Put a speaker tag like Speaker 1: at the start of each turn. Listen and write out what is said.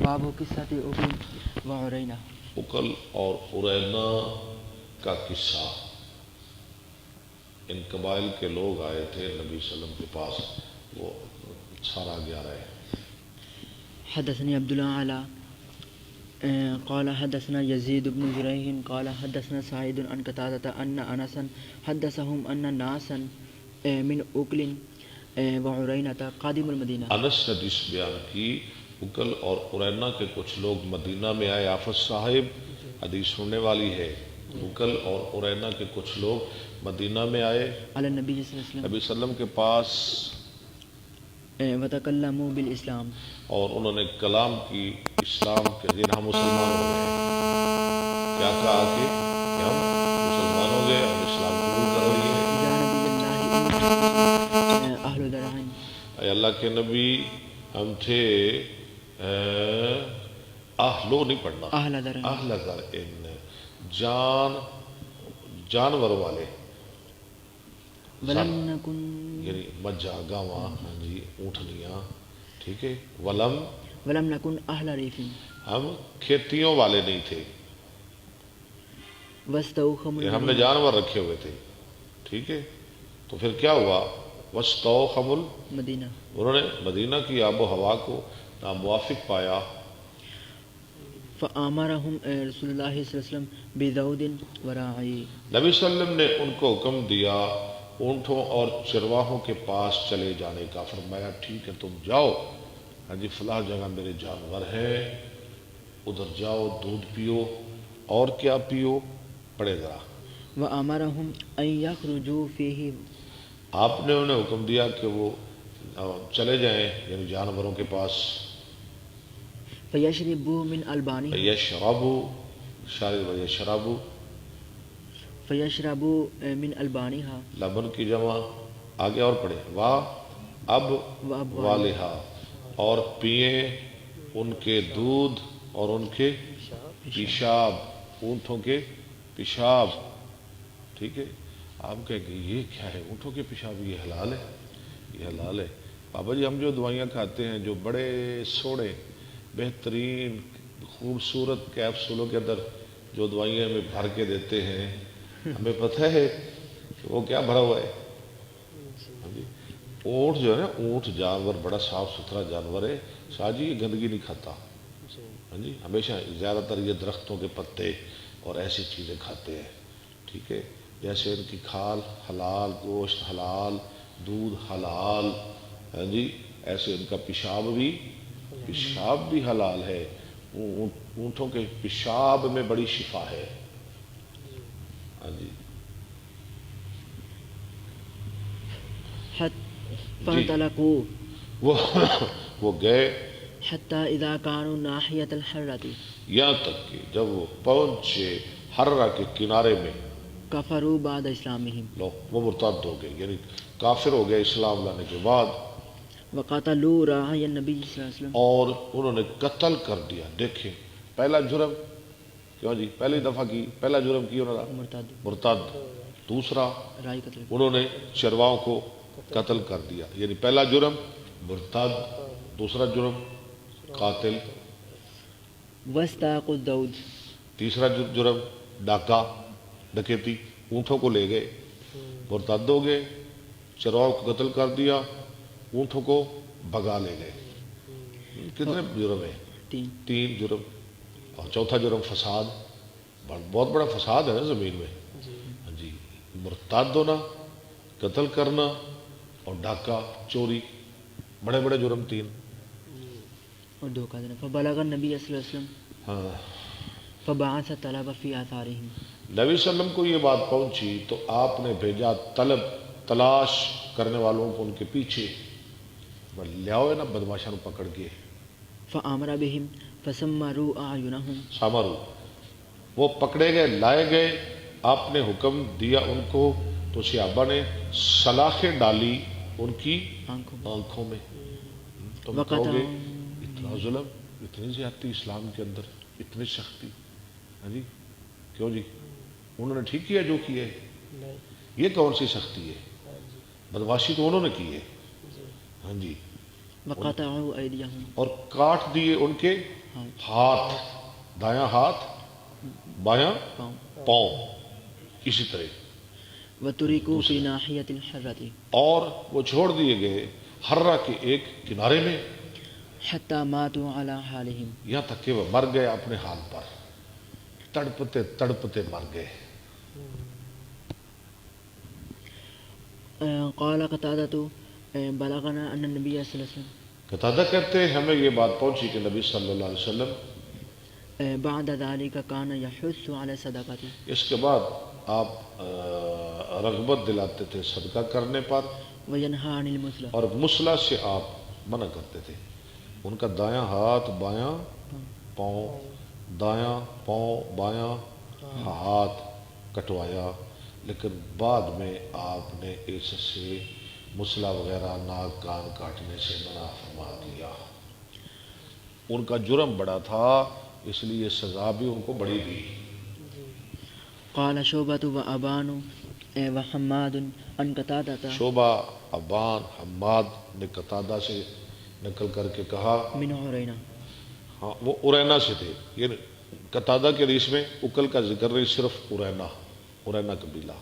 Speaker 1: باب قصۃ عقل و عرینہ۔
Speaker 2: عقل اور عرینہ کا قصہ۔ ان قبائل کے لوگ آئے تھے نبی صلی اللہ علیہ وسلم کے پاس، وہ سارا 11 ہے۔
Speaker 1: حدثني عبد الأعلى قال حدثنا يزيد بن زريع قال حدثنا سعيد عن قتادة أن أنسا حدثهم أن ناسا من عقل وعرينة قادم المدینہ۔
Speaker 2: انس نے حدیث بیان کی، عقل اور عرینہ کے کچھ لوگ مدینہ میں آئے۔ آفت صاحب حدیث سننے والی ہے۔ عقل اور عرینہ کے کچھ لوگ مدینہ میں آئے
Speaker 1: علی النبی صلی اللہ علیہ وسلم،
Speaker 2: نبی صلی اللہ علیہ وسلم کے پاس،
Speaker 1: وتکلموا بالاسلام،
Speaker 2: اور انہوں نے کلام کی اسلام کے دن ہم مسلمان ہو گئے۔ کیا کہا کہ ہم مسلمان ہو گئے، ہم اسلام قبول کر لیے۔
Speaker 1: یا نبی اللہ اہل درعین،
Speaker 2: اے اللہ کے نبی ہم تھے اہلو نہیں پڑھنا،
Speaker 1: اہل درعین،
Speaker 2: اہل درعین، جانور والے،
Speaker 1: ولم نکن،
Speaker 2: یعنی مجھا گاواں، ہاں جی، اونٹنیاں، ٹھیک ہے۔
Speaker 1: ولم نکن اہل ریف،
Speaker 2: ہم کھیتیوں والے نہیں تھے،
Speaker 1: واستوخم
Speaker 2: ہم نے جانور رکھے ہوئے تھے، ٹھیک ہے۔ تو پھر کیا ہوا؟ واستوخم
Speaker 1: مدینہ،
Speaker 2: انہوں نے مدینہ کی آب و ہوا کو ناموافق پایا،
Speaker 1: فآمرہم رسول اللہ صلی اللہ علیہ وسلم بذود وراعی،
Speaker 2: نبی صلی اللہ علیہ وسلم نے ان کو حکم دیا اونٹوں اور چرواہوں کے پاس چلے جانے کا۔ فرمایا ٹھیک ہے تم جاؤ، ہاں جی، فلاں جگہ میرے جانور ہیں، ادھر جاؤ، دودھ پیو، اور کیا پیو پڑے ذرا۔
Speaker 1: وآمرہم ان یخرجوا فیہ،
Speaker 2: آپ نے انہیں حکم دیا کہ وہ چلے جائیں یعنی جانوروں کے پاس،
Speaker 1: فیشربوا من البانہ،
Speaker 2: یشربوا، شارب و یشربوا،
Speaker 1: فیشربوا من البانہا،
Speaker 2: لبن کی جمع، آگے اور پڑھے، اب والہا، اور پئیں ان کے دودھ اور ان کے پیشاب، اونٹوں کے پیشاب، ٹھیک ہے۔ آپ کہیں گے یہ کیا ہے؟ اونٹوں کے پیشاب یہ حلال ہے؟ یہ حلال ہے بابا جی۔ ہم جو دوائیاں کھاتے ہیں، جو بڑے سوڑے بہترین خوبصورت کیپسولوں کے اندر جو دوائیاں ہمیں بھر کے دیتے ہیں، ہمیں پتہ ہے کہ وہ کیا بھرا ہوا ہے؟ اونٹ جو ہے نا، اونٹ جانور بڑا صاف ستھرا جانور ہے، شاہ جی یہ گندگی نہیں کھاتا، ہاں جی، ہمیشہ زیادہ تر یہ درختوں کے پتے اور ایسی چیزیں کھاتے ہیں، ٹھیک ہے۔ جیسے ان کی کھال حلال، گوشت حلال، دودھ حلال، ہاں جی، ایسے ان کا پیشاب بھی حلال ہے۔ اونٹوں کے پیشاب میں بڑی شفا ہے، ہاں جی۔
Speaker 1: فانطلقوا،
Speaker 2: وہ گئے
Speaker 1: حتی اذا کانوا ناحیۃ الحرۃ،
Speaker 2: یہاں تک کہ جب وہ پہنچے حرہ کے کنارے میں،
Speaker 1: کفروا بعد اسلامہم،
Speaker 2: وہ مرتد ہو گئے، یعنی کافر ہو گئے اسلام لانے کے بعد،
Speaker 1: وقتلوا راعی النبی صلی اللہ علیہ وسلم،
Speaker 2: اور انہوں نے قتل کر دیا۔ دیکھیں پہلا جرم، کیوں جی، پہلی دفعہ کی پہلا جرم کی انہوں نے مرتد، دوسرا
Speaker 1: راعی قتل،
Speaker 2: انہوں نے چرواہوں کو قتل کر دیا، یعنی پہلا جرم مرتد، دوسرا جرم قاتل،
Speaker 1: واستاقوا الدود،
Speaker 2: تیسرا جرم ڈاکہ ڈکیتی، اونٹوں کو لے گئے، مرتد ہو گئے، چرواہوں کو قتل کر دیا، اونٹوں کو بھگا لے گئے۔ کتنے جرم ہیں؟ 3 جرم، اور چوتھا جرم فساد، بہت بڑا فساد ہے نا زمین میں، ہاں جی، مرتد ہونا، قتل کرنا اور ڈاکہ چوری، بڑے بڑے جرم 3۔
Speaker 1: اور دھوکہ دینا۔ فبلغ النبی صلی اللہ علیہ وسلم،
Speaker 2: ہاں،
Speaker 1: فبعث طلب فی آثارہم،
Speaker 2: نبی صلی اللہ علیہ وسلم کو یہ بات پہنچی تو آپ نے بھیجا تلاش کرنے والوں کو ان کے پیچھے، لے آؤ نا بدماشوں پکڑ کے،
Speaker 1: فآمر بہم فسمروا اعینہم،
Speaker 2: سامرو، وہ پکڑے گئے، لائے گئے، آپ نے حکم دیا ان کو، تو صحابہ نے سلاخیں ڈالی ان کی آنکھوں میں۔ تم کہو گے اتنا ظلم، اتنی زیادتی اسلام کے اندر، اتنی سختی، ہاں جی، کیوں جی؟ انہوں نے ٹھیک کیا جو کیا ہے؟ یہ کون سی سختی ہے؟ بدماشی تو انہوں نے کی ہے، ہاں جی،
Speaker 1: وقطعوا أيديهم
Speaker 2: اور کاٹ دیے ان کے ہاتھ، دایاں ہاتھ بایاں پاؤں، اسی طرح
Speaker 1: وتركوا في ناحية الحرة
Speaker 2: اور وہ چھوڑ دیے گئے ہررا کے ایک کنارے میں،
Speaker 1: حتى ماتوا على حالهم
Speaker 2: یہاں تک کہ وہ مر گئے اپنے حال پر، تڑپتے تڑپتے مر گئے.
Speaker 1: قال قتادة بلغنا أن النبي صلى الله عليه وسلم
Speaker 2: قتادہ کہتے ہیں ہمیں یہ بات پہنچی کہ نبی صلی اللہ علیہ وسلم
Speaker 1: بعد ذلك كان يحث على صدقة
Speaker 2: اس کے بعد آپ رغبت دلاتے تھے صدقہ کرنے پر،
Speaker 1: وينهى عن المثلة
Speaker 2: اور مسلح سے آپ منع کرتے تھے. ان کا دایاں ہاتھ بایاں پاؤں، دایاں پاؤں بایاں ہاتھ کٹوایا، لیکن بعد میں آپ نے اس سے مسلح وغیرہ ناک کان کاٹنے سے منع فرما دیا. ان کا جرم بڑا تھا اس لیے سزا بھی ان کو بڑی دی.
Speaker 1: قال شعبة وأبان وحماد عن قتادة
Speaker 2: شعبہ، ابان، حماد نے قتادہ سے نقل کر کے کہا،
Speaker 1: من عرينة
Speaker 2: ہاں وہ ارینا سے تھے. یہ قتادہ کے حدیث میں اکل کا ذکر نہیں، صرف ارینا قبیلہ.